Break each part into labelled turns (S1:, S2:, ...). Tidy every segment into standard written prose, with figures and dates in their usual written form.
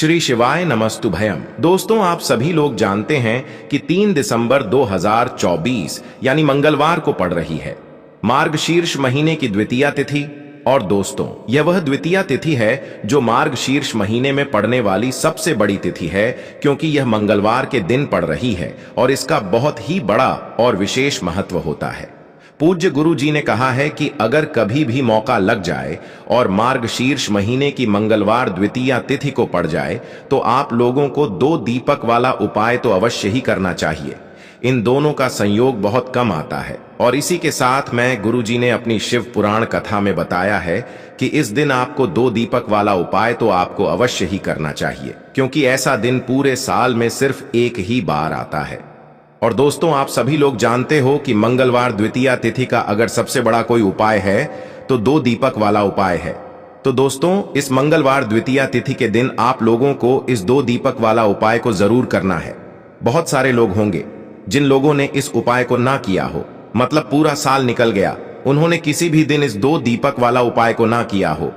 S1: श्री शिवाय नमस्तुभयम। दोस्तों, आप सभी लोग जानते हैं कि 3 दिसंबर 2024 यानी मंगलवार को पड़ रही है मार्गशीर्ष महीने की द्वितीया तिथि। और दोस्तों, यह वह द्वितीया तिथि है जो मार्गशीर्ष महीने में पड़ने वाली सबसे बड़ी तिथि है, क्योंकि यह मंगलवार के दिन पड़ रही है और इसका बहुत ही बड़ा और विशेष महत्व होता है। पूज्य गुरु जी ने कहा है कि अगर कभी भी मौका लग जाए और मार्गशीर्ष महीने की मंगलवार द्वितीया तिथि को पड़ जाए तो आप लोगों को 2 दीपक वाला उपाय तो अवश्य ही करना चाहिए। इन दोनों का संयोग बहुत कम आता है और इसी के साथ में गुरु जी ने अपनी शिव पुराण कथा में बताया है कि इस दिन आपको 2 दीपक वाला उपाय तो आपको अवश्य ही करना चाहिए, क्योंकि ऐसा दिन पूरे साल में सिर्फ एक ही बार आता है। और दोस्तों, आप सभी लोग जानते हो कि मंगलवार द्वितीया तिथि का अगर सबसे बड़ा कोई उपाय है तो 2 दीपक वाला उपाय है। तो दोस्तों, इस मंगलवार द्वितीया तिथि के दिन आप लोगों को इस 2 दीपक वाला उपाय को जरूर करना है। बहुत सारे लोग होंगे जिन लोगों ने इस उपाय को ना किया हो, मतलब पूरा साल निकल गया, उन्होंने किसी भी दिन इस 2 दीपक वाला उपाय को ना किया हो।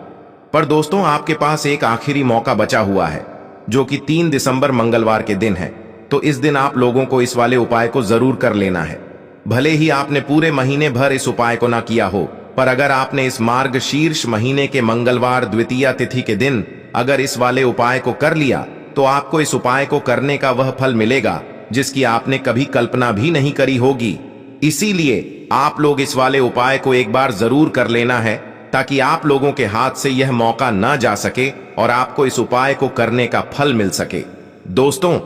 S1: पर दोस्तों, आपके पास एक आखिरी मौका बचा हुआ है जो कि 3 दिसंबर मंगलवार के दिन है। तो इस दिन आप लोगों को इस वाले उपाय को जरूर कर लेना है। भले ही आपने पूरे महीने भर इस उपाय को ना किया हो, पर अगर आपने इस मार्गशीर्ष महीने के मंगलवार द्वितीया तिथि के दिन अगर इस वाले उपाय को कर लिया तो आपको इस उपाय को करने का वह फल मिलेगा जिसकी आपने कभी कल्पना भी नहीं करी होगी। इसीलिए आप लोग इस वाले उपाय को एक बार जरूर कर लेना है, ताकि आप लोगों के हाथ से यह मौका ना जा सके और आपको इस उपाय को करने का फल मिल सके। दोस्तों,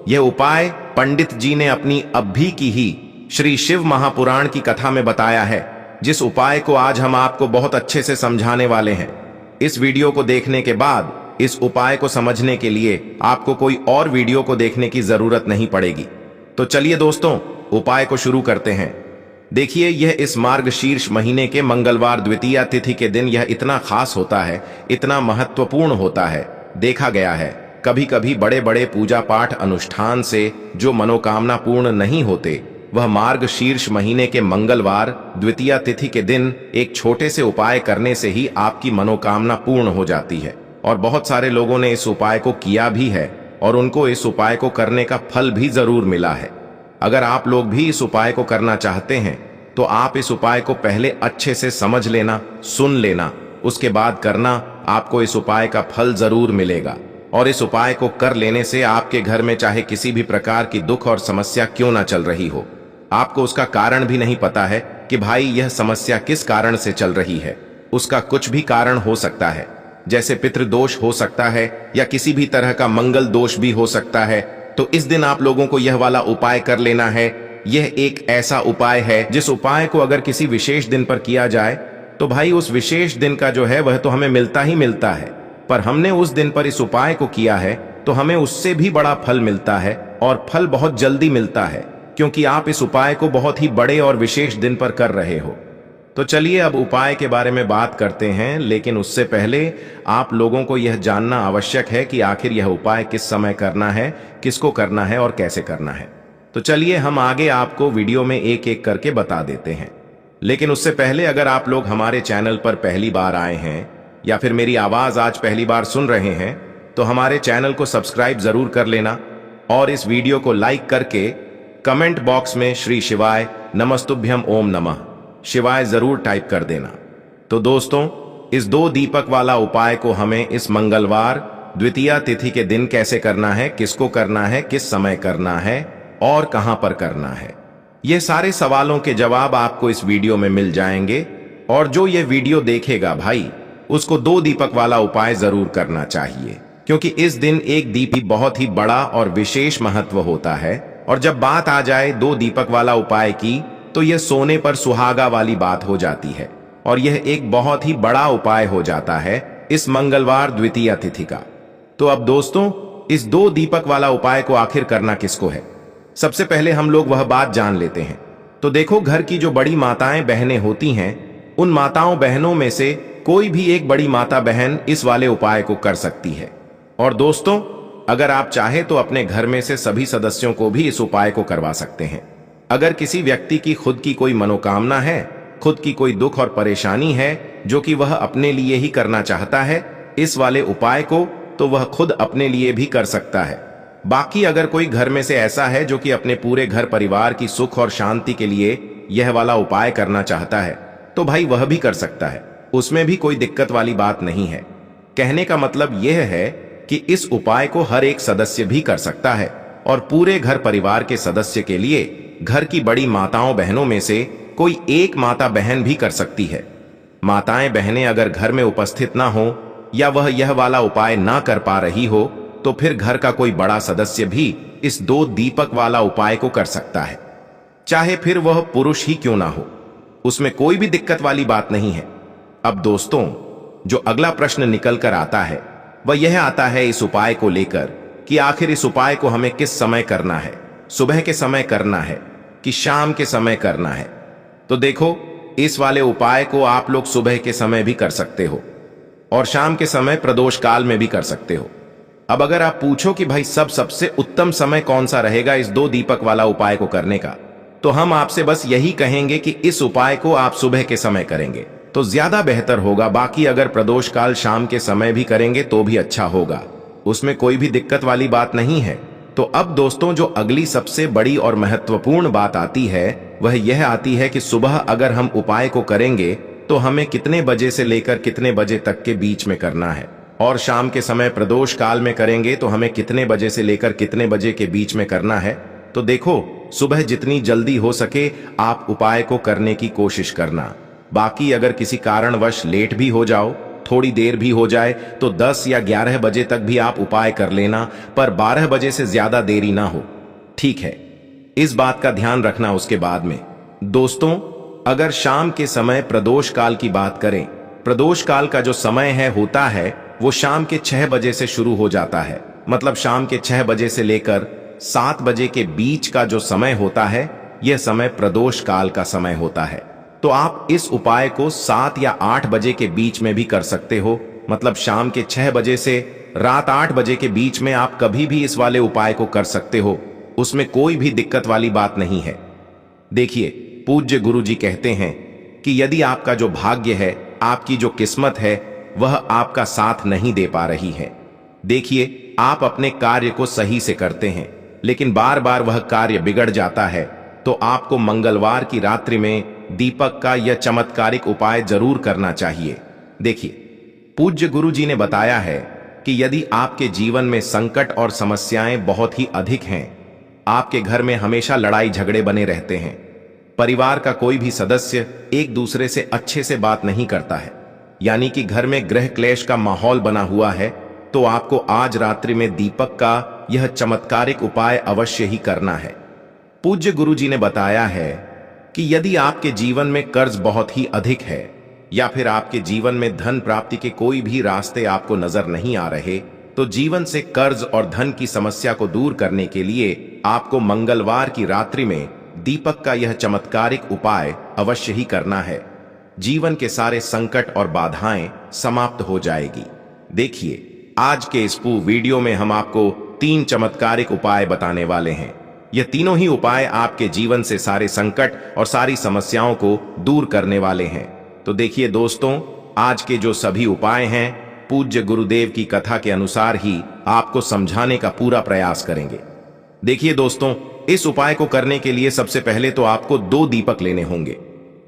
S1: यह उपाय पंडित जी ने अपनी अभी की ही श्री शिव महापुराण की कथा में बताया है, जिस उपाय को आज हम आपको बहुत अच्छे से समझाने वाले हैं। इस वीडियो को देखने के बाद इस उपाय को समझने के लिए आपको कोई और वीडियो को देखने की जरूरत नहीं पड़ेगी। तो चलिए दोस्तों, उपाय को शुरू करते हैं। देखिए, यह इस मार्गशीर्ष महीने के मंगलवार द्वितीया तिथि के दिन यह इतना खास होता है, इतना महत्वपूर्ण होता है। देखा गया है कभी कभी बड़े बड़े पूजा पाठ अनुष्ठान से जो मनोकामना पूर्ण नहीं होते, वह मार्गशीर्ष महीने के मंगलवार द्वितीया तिथि के दिन एक छोटे से उपाय करने से ही आपकी मनोकामना पूर्ण हो जाती है। और बहुत सारे लोगों ने इस उपाय को किया भी है और उनको इस उपाय को करने का फल भी जरूर मिला है। अगर आप लोग भी इस उपाय को करना चाहते हैं तो आप इस उपाय को पहले अच्छे से समझ लेना, सुन लेना, उसके बाद करना। आपको इस उपाय का फल जरूर मिलेगा। और इस उपाय को कर लेने से आपके घर में चाहे किसी भी प्रकार की दुख और समस्या क्यों ना चल रही हो, आपको उसका कारण भी नहीं पता है कि भाई यह समस्या किस कारण से चल रही है। उसका कुछ भी कारण हो सकता है, जैसे पितृदोष हो सकता है या किसी भी तरह का मंगल दोष भी हो सकता है। तो इस दिन आप लोगों को यह वाला उपाय कर लेना है। यह एक ऐसा उपाय है जिस उपाय को अगर किसी विशेष दिन पर किया जाए तो भाई उस विशेष दिन का जो है वह तो हमें मिलता ही मिलता है, पर हमने उस दिन पर इस उपाय को किया है तो हमें उससे भी बड़ा फल मिलता है और फल बहुत जल्दी मिलता है, क्योंकि आप इस उपाय को बहुत ही बड़े और विशेष दिन पर कर रहे हो। तो चलिए अब उपाय के बारे में बात करते हैं, लेकिन उससे पहले आप लोगों को यह जानना आवश्यक है कि आखिर यह उपाय किस समय करना है, किसको करना है और कैसे करना है। तो चलिए हम आगे आपको वीडियो में एक एक करके बता देते हैं। लेकिन उससे पहले अगर आप लोग हमारे चैनल पर पहली बार आए हैं या फिर मेरी आवाज आज पहली बार सुन रहे हैं तो हमारे चैनल को सब्सक्राइब जरूर कर लेना और इस वीडियो को लाइक करके कमेंट बॉक्स में श्री शिवाय नमस्तुभ्यम ओम नमः शिवाय जरूर टाइप कर देना। तो दोस्तों, इस 2 दीपक वाला उपाय को हमें इस मंगलवार द्वितीया तिथि के दिन कैसे करना है, किसको करना है, किस समय करना है और कहां पर करना है, ये सारे सवालों के जवाब आपको इस वीडियो में मिल जाएंगे। और जो ये वीडियो देखेगा भाई, उसको 2 दीपक वाला उपाय जरूर करना चाहिए, क्योंकि इस दिन एक दीप ही बहुत ही बड़ा और विशेष महत्व होता है। और जब बात आ जाए 2 दीपक वाला उपाय की तो यह सोने पर सुहागा वाली बात हो जाती है और यह एक बहुत ही बड़ा उपाय हो जाता है इस मंगलवार द्वितीया तिथि का। तो अब दोस्तों, इस 2 दीपक वाला उपाय को आखिर करना किसको है, सबसे पहले हम लोग वह बात जान लेते हैं। तो देखो, घर की जो बड़ी माताएं बहनें होती हैं, उन माताओं बहनों में से कोई भी एक बड़ी माता बहन इस वाले उपाय को कर सकती है। और दोस्तों, अगर आप चाहे तो अपने घर में से सभी सदस्यों को भी इस उपाय को करवा सकते हैं। अगर किसी व्यक्ति की खुद की कोई मनोकामना है, खुद की कोई दुख और परेशानी है जो कि वह अपने लिए ही करना चाहता है, इस वाले उपाय को तो वह खुद अपने लिए भी कर सकता है। बाकी अगर कोई घर में से ऐसा है जो कि अपने पूरे घर परिवार की सुख और शांति के लिए यह वाला उपाय करना चाहता है, तो भाई वह भी कर सकता है, उसमें भी कोई दिक्कत वाली बात नहीं है। कहने का मतलब यह है कि इस उपाय को हर एक सदस्य भी कर सकता है और पूरे घर परिवार के सदस्य के लिए घर की बड़ी माताओं बहनों में से कोई एक माता बहन भी कर सकती है। माताएं बहनें अगर घर में उपस्थित ना हो या वह यह वाला उपाय ना कर पा रही हो, तो फिर घर का कोई बड़ा सदस्य भी इस 2 दीपक वाला उपाय को कर सकता है, चाहे फिर वह पुरुष ही क्यों ना हो, उसमें कोई भी दिक्कत वाली बात नहीं है। अब दोस्तों, जो अगला प्रश्न निकल कर आता है वह यह आता है इस उपाय को लेकर कि आखिर इस उपाय को हमें किस समय करना है, सुबह के समय करना है कि शाम के समय करना है। तो देखो, इस वाले उपाय को आप लोग सुबह के समय भी कर सकते हो और शाम के समय प्रदोष काल में भी कर सकते हो। अब अगर आप पूछो कि भाई सबसे उत्तम समय कौन सा रहेगा इस 2 दीपक वाला उपाय को करने का, तो हम आपसे बस यही कहेंगे कि इस उपाय को आप सुबह के समय करेंगे तो ज्यादा बेहतर होगा। बाकी अगर प्रदोष काल शाम के समय भी करेंगे तो भी अच्छा होगा, उसमें कोई भी दिक्कत वाली बात नहीं है। तो अब दोस्तों, जो अगली सबसे बड़ी और महत्वपूर्ण बात आती है वह यह आती है कि सुबह अगर हम उपाय को करेंगे तो हमें कितने बजे से लेकर कितने बजे तक के बीच में करना है, और शाम के समय प्रदोष काल में करेंगे तो हमें कितने बजे से लेकर कितने बजे के बीच में करना है। तो देखो, सुबह जितनी जल्दी हो सके आप उपाय को करने की कोशिश करना। बाकी अगर किसी कारणवश लेट भी हो जाओ, थोड़ी देर भी हो जाए, तो 10 या 11 बजे तक भी आप उपाय कर लेना, पर 12 बजे से ज्यादा देरी ना हो, ठीक है? इस बात का ध्यान रखना। उसके बाद में दोस्तों, अगर शाम के समय प्रदोष काल की बात करें, प्रदोष काल का जो समय होता है वो शाम के 6 बजे से शुरू हो जाता है। मतलब शाम के 6 बजे से लेकर 7 बजे के बीच का जो समय होता है, यह समय प्रदोष काल का समय होता है। तो आप इस उपाय को 7 या 8 बजे के बीच में भी कर सकते हो। मतलब शाम के 6 बजे से रात 8 बजे के बीच में आप कभी भी इस वाले उपाय को कर सकते हो, उसमें कोई भी दिक्कत वाली बात नहीं है। देखिए, पूज्य गुरु जी कहते हैं कि यदि आपका जो भाग्य है, आपकी जो किस्मत है, वह आपका साथ नहीं दे पा रही है। देखिए, आप अपने कार्य को सही से करते हैं लेकिन बार बार वह कार्य बिगड़ जाता है, तो आपको मंगलवार की रात्रि में दीपक का यह चमत्कारिक उपाय जरूर करना चाहिए। देखिए, पूज्य गुरु जी ने बताया है कि यदि आपके जीवन में संकट और समस्याएं बहुत ही अधिक हैं, आपके घर में हमेशा लड़ाई झगड़े बने रहते हैं, परिवार का कोई भी सदस्य एक दूसरे से अच्छे से बात नहीं करता है, यानी कि घर में गृह क्लेश का माहौल बना हुआ है, तो आपको आज रात्रि में दीपक का यह चमत्कारिक उपाय अवश्य ही करना है। पूज्य गुरु जी ने बताया है कि यदि आपके जीवन में कर्ज बहुत ही अधिक है या फिर आपके जीवन में धन प्राप्ति के कोई भी रास्ते आपको नजर नहीं आ रहे, तो जीवन से कर्ज और धन की समस्या को दूर करने के लिए आपको मंगलवार की रात्रि में दीपक का यह चमत्कारिक उपाय अवश्य ही करना है। जीवन के सारे संकट और बाधाएं समाप्त हो जाएगी। देखिए, आज के इस वीडियो में हम आपको 3 चमत्कारिक उपाय बताने वाले हैं। यह तीनों ही उपाय आपके जीवन से सारे संकट और सारी समस्याओं को दूर करने वाले हैं। तो देखिए दोस्तों, आज के जो सभी उपाय हैं, पूज्य गुरुदेव की कथा के अनुसार ही आपको समझाने का पूरा प्रयास करेंगे। देखिए दोस्तों, इस उपाय को करने के लिए सबसे पहले तो आपको 2 दीपक लेने होंगे।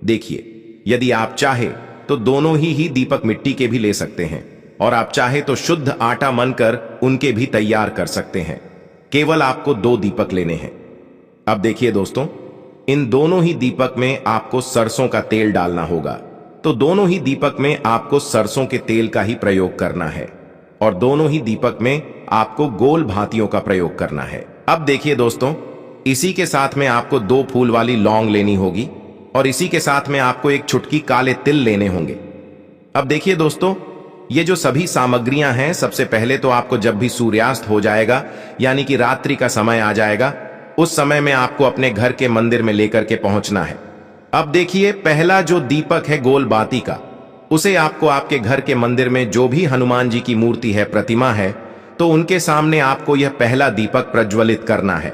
S1: देखिए, यदि आप चाहे तो दोनों ही दीपक मिट्टी के भी ले सकते हैं, और आप चाहे तो शुद्ध आटा मनकर उनके भी तैयार कर सकते हैं। केवल आपको 2 दीपक लेने हैं। अब देखिए दोस्तों, इन दोनों ही दीपक में आपको सरसों का तेल डालना होगा। तो दोनों ही दीपक में आपको सरसों के तेल का ही प्रयोग करना है, और दोनों ही दीपक में आपको गोल भांतियों का प्रयोग करना है। अब देखिए दोस्तों, इसी के साथ में आपको 2 फूल वाली लौंग लेनी होगी, और इसी के साथ में आपको 1 चुटकी काले तिल लेने होंगे। अब देखिए दोस्तों, ये जो सभी सामग्रियां हैं, सबसे पहले तो आपको जब भी सूर्यास्त हो जाएगा, यानी कि रात्रि का समय आ जाएगा, उस समय में आपको अपने घर के मंदिर में लेकर के पहुंचना है। अब देखिए, पहला जो दीपक है गोल बाती का, उसे आपको आपके घर के मंदिर में जो भी हनुमान जी की मूर्ति है, प्रतिमा है, तो उनके सामने आपको यह पहला दीपक प्रज्वलित करना है।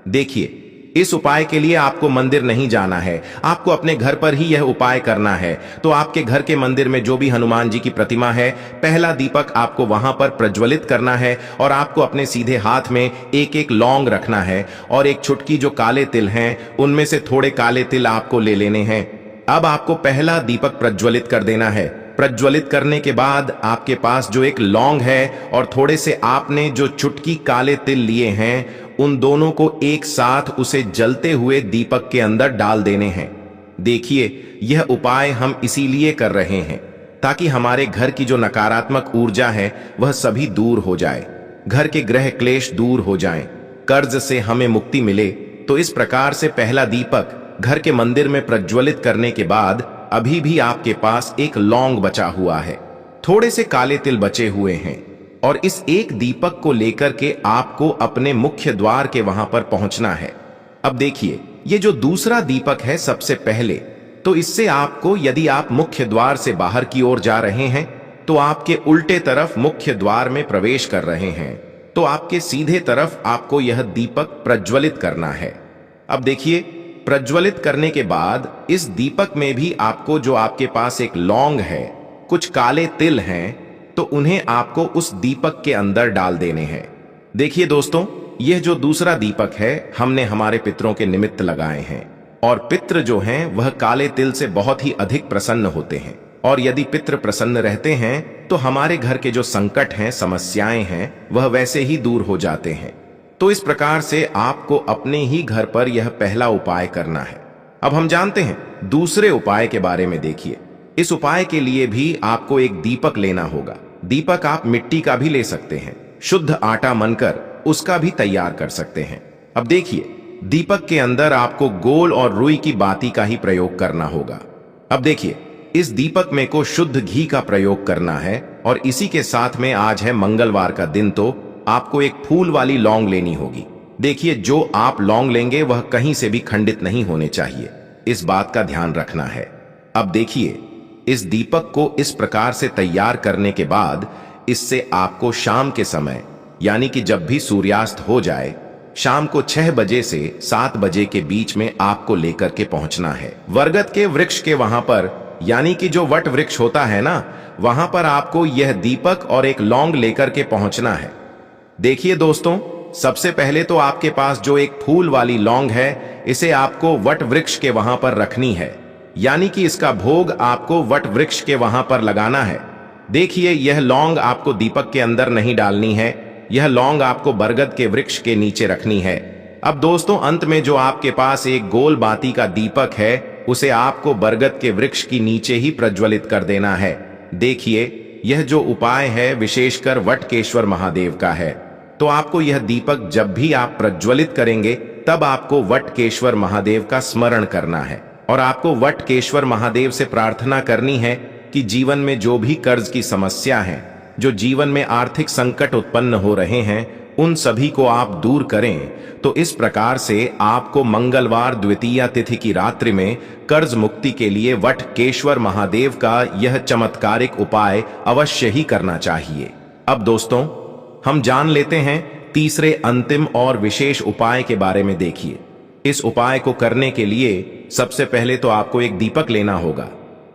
S1: देखिए, इस उपाय के लिए आपको मंदिर नहीं जाना है, आपको अपने घर पर ही यह उपाय करना है। तो आपके घर के मंदिर में जो भी हनुमान जी की प्रतिमा है, पहला दीपक आपको वहां पर प्रज्वलित करना है और आपको अपने सीधे हाथ में एक एक लौंग रखना है और एक चुटकी जो काले तिल हैं उनमें से थोड़े काले तिल आपको ले लेने हैं। अब आपको पहला दीपक प्रज्वलित कर देना है। प्रज्वलित करने के बाद आपके पास जो एक लौंग है और थोड़े से आपने जो चुटकी काले तिल लिए हैं, उन दोनों को एक साथ उसे जलते हुए दीपक के अंदर डाल देने हैं। देखिए, यह उपाय हम इसीलिए कर रहे हैं ताकि हमारे घर की जो नकारात्मक ऊर्जा है वह सभी दूर हो जाए, घर के ग्रह क्लेश दूर हो जाएं, कर्ज से हमें मुक्ति मिले। तो इस प्रकार से पहला दीपक घर के मंदिर में प्रज्वलित करने के बाद अभी भी आपके पास एक लौंग बचा हुआ है, थोड़े से काले तिल बचे हुए हैं और इस एक दीपक को लेकर के आपको अपने मुख्य द्वार के वहां पर पहुंचना है। अब देखिए, ये जो दूसरा दीपक है सबसे पहले, तो इससे आपको, यदि आप मुख्य द्वार से बाहर की ओर जा रहे हैं तो आपके उल्टे तरफ मुख्य द्वार में प्रवेश कर रहे हैं, तो आपके सीधे तरफ आपको यह दीपक प्रज्वलित करना है। अब देखिए, प्रज्वलित करने के बाद इस दीपक में भी आपको, जो आपके पास एक लौंग है, कुछ काले तिल हैं, तो उन्हें आपको उस दीपक के अंदर डाल देने हैं। देखिए दोस्तों, यह जो दूसरा दीपक है हमने हमारे पितरों के निमित्त लगाए हैं और पितृ जो हैं वह काले तिल से बहुत ही अधिक प्रसन्न होते हैं और यदि पितृ प्रसन्न रहते हैं तो हमारे घर के जो संकट हैं, समस्याएं हैं, वह वैसे ही दूर हो जाते हैं। तो इस प्रकार से आपको अपने ही घर पर यह पहला उपाय करना है। अब हम जानते हैं दूसरे उपाय के बारे में। देखिए, इस उपाय के लिए भी आपको एक दीपक लेना होगा। दीपक आप मिट्टी का भी ले सकते हैं, शुद्ध आटा मनकर उसका भी तैयार कर सकते हैं। अब देखिए, दीपक के अंदर आपको गोल और रुई की बाती का ही प्रयोग करना होगा। अब देखिए, इस दीपक में को शुद्ध घी का प्रयोग करना है और इसी के साथ में आज है मंगलवार का दिन, तो आपको एक फूल वाली लौंग लेनी होगी। देखिए, जो आप लौंग लेंगे वह कहीं से भी खंडित नहीं होने चाहिए, इस बात का ध्यान रखना है। अब देखिए, इस दीपक को इस प्रकार से तैयार करने के बाद इससे आपको शाम के समय, यानी कि जब भी सूर्यास्त हो जाए, शाम को 6 बजे से 7 बजे के बीच में आपको लेकर के पहुंचना है। बरगद के वृक्ष के वहां पर, यानी कि जो वट वृक्ष होता है ना, वहां पर आपको यह दीपक और एक लौंग लेकर के पहुंचना है। देखिए दोस्तों, सबसे पहले तो आपके पास जो एक फूल वाली लौंग है, इसे आपको वट वृक्ष के वहां पर रखनी है, यानी कि इसका भोग आपको वट वृक्ष के वहां पर लगाना है। देखिए, यह लौंग आपको दीपक के अंदर नहीं डालनी है, यह लौंग आपको बरगद के वृक्ष के नीचे रखनी है। अब दोस्तों, अंत में जो आपके पास एक गोल बाती का दीपक है, उसे आपको बरगद के वृक्ष की नीचे ही प्रज्वलित कर देना है। देखिए, यह जो उपाय है विशेषकर वटकेश्वर महादेव का है, तो आपको यह दीपक जब भी आप प्रज्वलित करेंगे तब आपको वटकेश्वर महादेव का स्मरण करना है और आपको वटकेश्वर महादेव से प्रार्थना करनी है कि जीवन में जो भी कर्ज की समस्या है, जो जीवन में आर्थिक संकट उत्पन्न हो रहे हैं, उन सभी को आप दूर करें। तो इस प्रकार से आपको मंगलवार द्वितीया तिथि की रात्रि में कर्ज मुक्ति के लिए वटकेश्वर महादेव का यह चमत्कारिक उपाय अवश्य ही करना चाहिए। अब दोस्तों, हम जान लेते हैं तीसरे अंतिम और विशेष उपाय के बारे में। देखिए, इस उपाय को करने के लिए सबसे पहले तो आपको एक दीपक लेना होगा।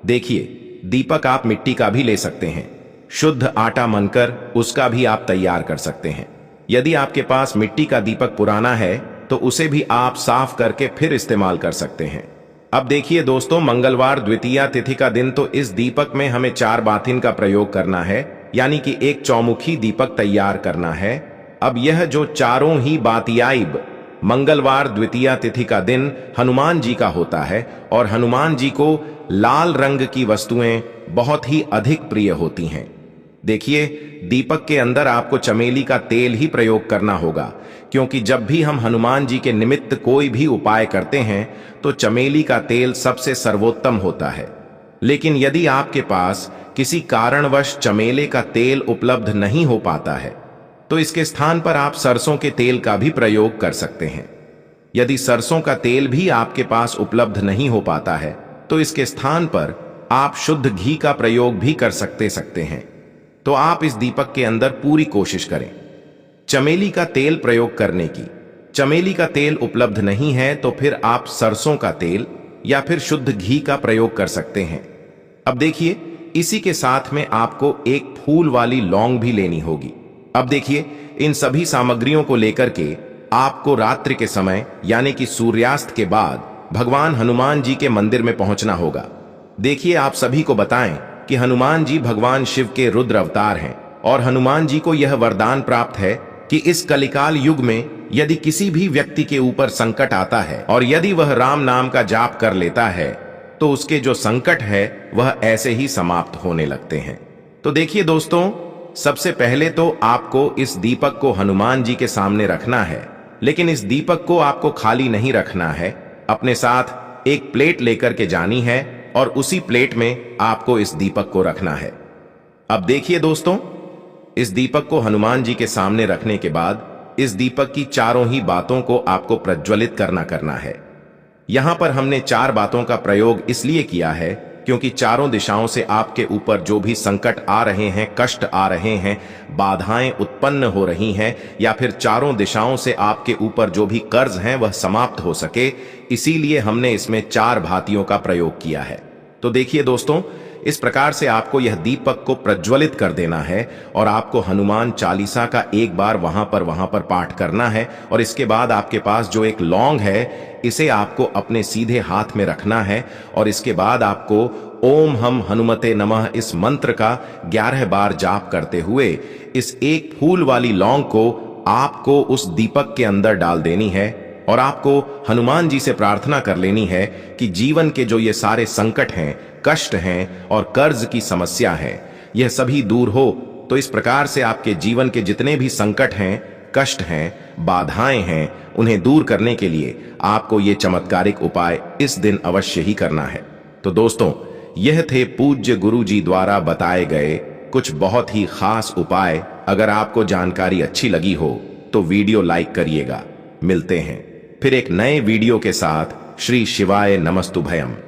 S1: देखिए, दीपक आप मिट्टी का भी ले सकते हैं, शुद्ध आटा मनकर उसका भी आप तैयार कर सकते हैं। यदि आपके पास मिट्टी का दीपक पुराना है तो उसे भी आप साफ करके फिर इस्तेमाल कर सकते हैं। अब देखिए दोस्तों, मंगलवार द्वितीया तिथि का दिन, तो इस दीपक में हमें 4 बाथिन का प्रयोग करना है, यानी कि एक चौमुखी दीपक तैयार करना है। अब यह जो चारों ही बातियाइब मंगलवार द्वितीया तिथि का दिन हनुमान जी का होता है और हनुमान जी को लाल रंग की वस्तुएं बहुत ही अधिक प्रिय होती हैं। देखिए, दीपक के अंदर आपको चमेली का तेल ही प्रयोग करना होगा, क्योंकि जब भी हम हनुमान जी के निमित्त कोई भी उपाय करते हैं तो चमेली का तेल सबसे सर्वोत्तम होता है। लेकिन यदि आपके पास किसी कारणवश चमेले का तेल उपलब्ध नहीं हो पाता है तो इसके स्थान पर आप सरसों के तेल का भी प्रयोग कर सकते हैं। यदि सरसों का तेल भी आपके पास उपलब्ध नहीं हो पाता है तो इसके स्थान पर आप शुद्ध घी का प्रयोग भी कर सकते हैं। तो आप इस दीपक के अंदर पूरी कोशिश करें चमेली का तेल प्रयोग करने की। चमेली का तेल उपलब्ध नहीं है तो फिर आप सरसों का तेल या फिर शुद्ध घी का प्रयोग कर सकते हैं। अब देखिए, इसी के साथ में आपको एक फूल वाली लौंग भी लेनी होगी। अब देखिए, इन सभी सामग्रियों को लेकर के आपको रात्रि के समय यानी कि सूर्यास्त के बाद भगवान हनुमान जी के मंदिर में पहुंचना होगा। देखिए, आप सभी को बताएं कि हनुमान जी भगवान शिव के रुद्र अवतार हैं और हनुमान जी को यह वरदान प्राप्त है कि इस कलिकाल युग में यदि किसी भी व्यक्ति के ऊपर संकट आता है और यदि वह राम नाम का जाप कर लेता है तो उसके जो संकट है वह ऐसे ही समाप्त होने लगते हैं। तो देखिए दोस्तों, सबसे पहले तो आपको इस दीपक को हनुमान जी के सामने रखना है, लेकिन इस दीपक को आपको खाली नहीं रखना है। अपने साथ एक प्लेट लेकर के जानी है और उसी प्लेट में आपको इस दीपक को रखना है। अब देखिए दोस्तों, इस दीपक को हनुमान जी के सामने रखने के बाद इस दीपक की चारों ही बातों को आपको प्रज्वलित करना है। यहां पर हमने 4 बातों का प्रयोग इसलिए किया है क्योंकि चारों दिशाओं से आपके ऊपर जो भी संकट आ रहे हैं, कष्ट आ रहे हैं, बाधाएं उत्पन्न हो रही हैं या फिर चारों दिशाओं से आपके ऊपर जो भी कर्ज हैं वह समाप्त हो सके, इसीलिए हमने इसमें 4 भांतियों का प्रयोग किया है। तो देखिए दोस्तों, इस प्रकार से आपको यह दीपक को प्रज्वलित कर देना है और आपको हनुमान चालीसा का एक बार वहां पर पाठ करना है और इसके बाद आपके पास जो एक लौंग है इसे आपको अपने सीधे हाथ में रखना है और इसके बाद आपको ओम हम हनुमते नमः इस मंत्र का 11 बार जाप करते हुए इस एक फूल वाली लौंग को आपको उस दीपक के अंदर डाल देनी है और आपको हनुमान जी से प्रार्थना कर लेनी है कि जीवन के जो ये सारे संकट हैं, कष्ट हैं और कर्ज की समस्या है, यह सभी दूर हो। तो इस प्रकार से आपके जीवन के जितने भी संकट हैं, कष्ट हैं, बाधाएं हैं, उन्हें दूर करने के लिए आपको ये चमत्कारिक उपाय इस दिन अवश्य ही करना है। तो दोस्तों, यह थे पूज्य गुरु जी द्वारा बताए गए कुछ बहुत ही खास उपाय। अगर आपको जानकारी अच्छी लगी हो तो वीडियो लाइक करिएगा। मिलते हैं फिर एक नए वीडियो के साथ। श्री शिवाय नमस्तुभयम।